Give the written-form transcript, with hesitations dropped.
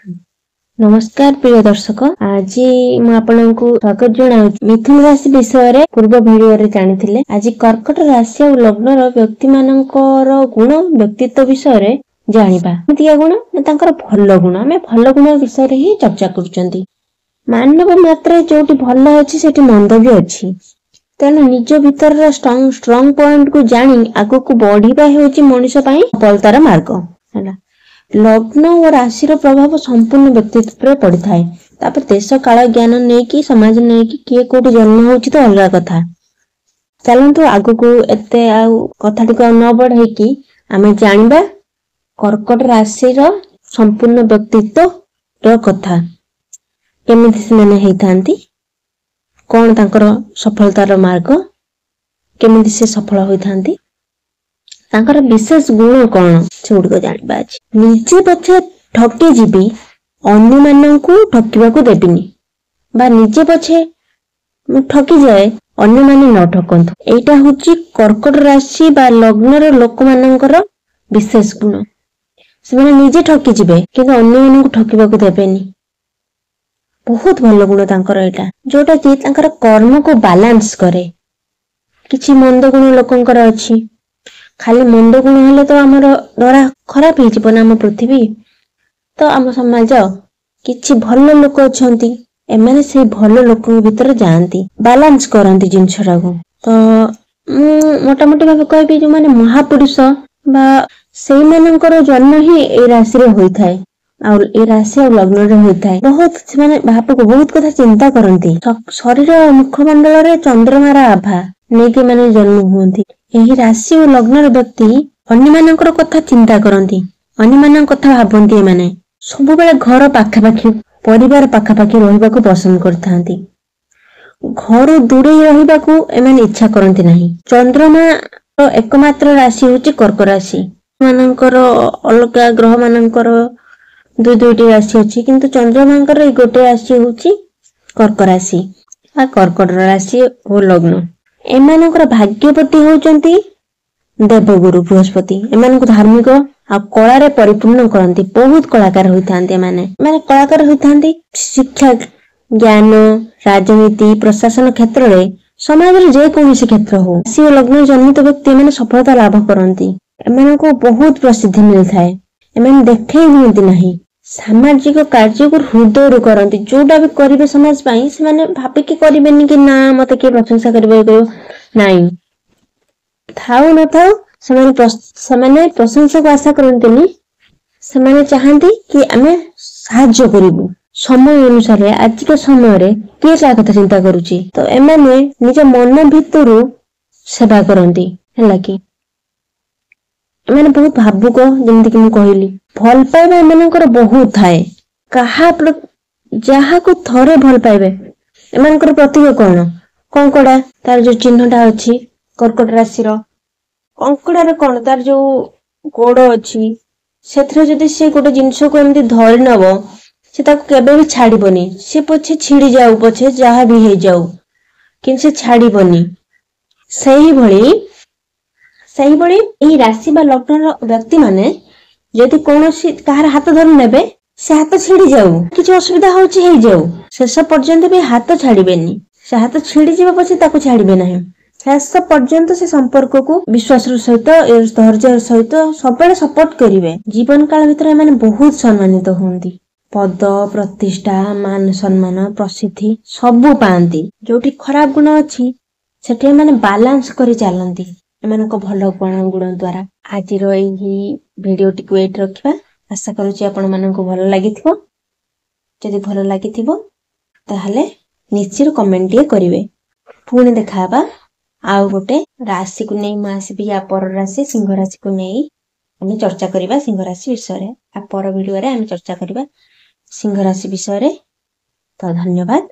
नमस्कार प्रिय दर्शक आज आपको स्वागत जनाऊँ मिथुन राशि विषय पूर्व भिडियो जानी आज कर्कट राशि और लग्न व्यक्ति मानकर गुण व्यक्तित्व विषय जाना गुण भल गुण आम भल गुण विषय ही चर्चा कर मानव मात्र जो भल अच्छी से मंद भी अच्छी तेणु निज भीतर स्ट्रंग पॉइंट को जानी आग को बढ़िया हूँ मनीष सफलतार मार्ग है। लग्न और राशि प्रभाव संपूर्ण व्यक्तित्व पड़ी था देश काल ज्ञान नहीं कि समाज नहीं कि किए कोटी जन्म हो तो अलग कथा चलतु आग को एत कथा टी न बढ़े कि आम जाना कर्कट राशि संपूर्ण व्यक्तित्व कथा केमिति से कौन तांकर सफलतार मार्ग केमिति से सफल होइथांती तांकर विशेष गुण कौन से गुड़िक जाना आज निजे पछे ठकी जीवी अन्य मानू ठकवाक देविनी बा निजे पछे ठकी जाए अन्य माने न ठकंतु एटा होची कर्कट राशि बा लग्नर लोक मानकर विशेष गुण से माने निजे ठकी जिवे किंतु अन्य मानू ठकवाक देबेनी बहुत भल गुण तांकर एटा जोटा कि तांकर कर्म को बैलेंस करे किछि मंद गुण लोकंकर अछि खाली मंद गुण हेले तो आमर द्वारा खराब हो जीवन आम पृथ्वी तो आम समाज किछि भल लोक अछंती एमाने से भल लोक भीतर जाती बैलेंस करंती जिनछरा को तो मोटा मोटी भाव कहबी जो माने महापुरुष बा सेई मानकर जन्म ही ए राशि रे होई थाए और ए राशि और लग्न रे होई थाए बहुत माने बाप को बहुत कथा चिंता करंती शरीर मुखमंडल रे चंद्रमार आभा नेकी माने जन्म हुंती एही राशि और लग्नर व्यक्ति अन्य मानकर कथा चिंता करंती अन्य मानक कथा भाबंती माने सब बेले घर पाखापाखी परिवार पाखापाखी रहिबाकू पसंद करथांती घर दूरे रहिबाकू एमाने इच्छा करंती नहीं चंद्रमा एकमात्र राशि होची कर्क राशि मानकर अलग ग्रह मानकर दुईटी राशि अछि किंतु चंद्रमांकर ए गोटे राशि होची कर्क राशि आ कर्कट राशि और लग्न एमानकर भाग्यपति होचंती देवगुरु बृहस्पति एमानक धार्मिक आ कला रे परिपूर्ण करंती बहुत कलाकार होइथांती माने कलाकार होइथांती शिक्षा ज्ञान राजनीति प्रशासन क्षेत्र रे समाज रे जे कोनोसी क्षेत्र हो राशि लग्न जन्मित व्यक्ति माने सफलता लाभ करंती एमानक बहुत प्रसिद्धि मिलथाय एमान देखै हुंती नहीं सामाजिक कार्य को हृदय करंती जोटा भी करिवे समाज पई से माने भाबे कि करिवेनी कि ना मते के प्रशंसा करबे नहीं थाउ न थाउ समाने प्रशंसा को आशा करंतनी समाने चाहंती कि आमे साहाय्य करिवु समय अनुसार आज के समय रे के सा कथा चिंता करूची तो एमाने निज मन भितरु सेवा करंती हैला कि एमाने बहुत भावुक जेमति कि मु कहली भल पाइबा एमानकर बहुत थाए कहा जहा को थरे भल पाइबे एमानकर प्रतीक कोन कंकड़ा तार जो चिन्हटा अछि कर्कट राशि रो कंकड़ा रे कोन तार जो गोड़ अछि सेथरे जदी से गोटे जिंस को एमती धरि नबो से ताको केबे भी छाड़ीबनी से पछे छिड़ी जाऊ पछे जहा भी हे जाऊ किन से छाड़ीबनी सही भली एही राशि बा लग्न व्यक्ति माने यदि कोनोसी कहार हाथ धरि नेबे से हाथ छिड़ी जाऊ किछ असुविधा होछि हे जाऊ शेष पर्यंत भी हाथ छाड़ीबेनी से हाथ छिड़ी जीवा पछे ताको छाड़ीबे नाही शेष पर्यंत से संपर्क को विश्वास सहित धैर्य सहित सबले सपोर्ट करिवे जीवन काल भितर माने बहुत सम्मानित होंती पद प्रतिष्ठा मान सम्मान प्रसिद्धि सब पांती जोटी खराब गुण अछि सेठे माने बैलेंस करी चलंती एमानको भलो गुण द्वारा आज भिडियो टिकु एट रखिबा आशा करूची आपण मानको भलो लागिथिबो जदि भलो लागिथिबो ताहले निश्चित कमेंट टिए करिवे पुणी देखाबा आउ गोटे राशि को नहीं आसबि या पर राशि सिंह राशि को नहीं आम चर्चा करबा सिंह राशि विषय आ पर वीडियो रे आम चर्चा करबा सिंह राशि विषय रे तो धन्यवाद।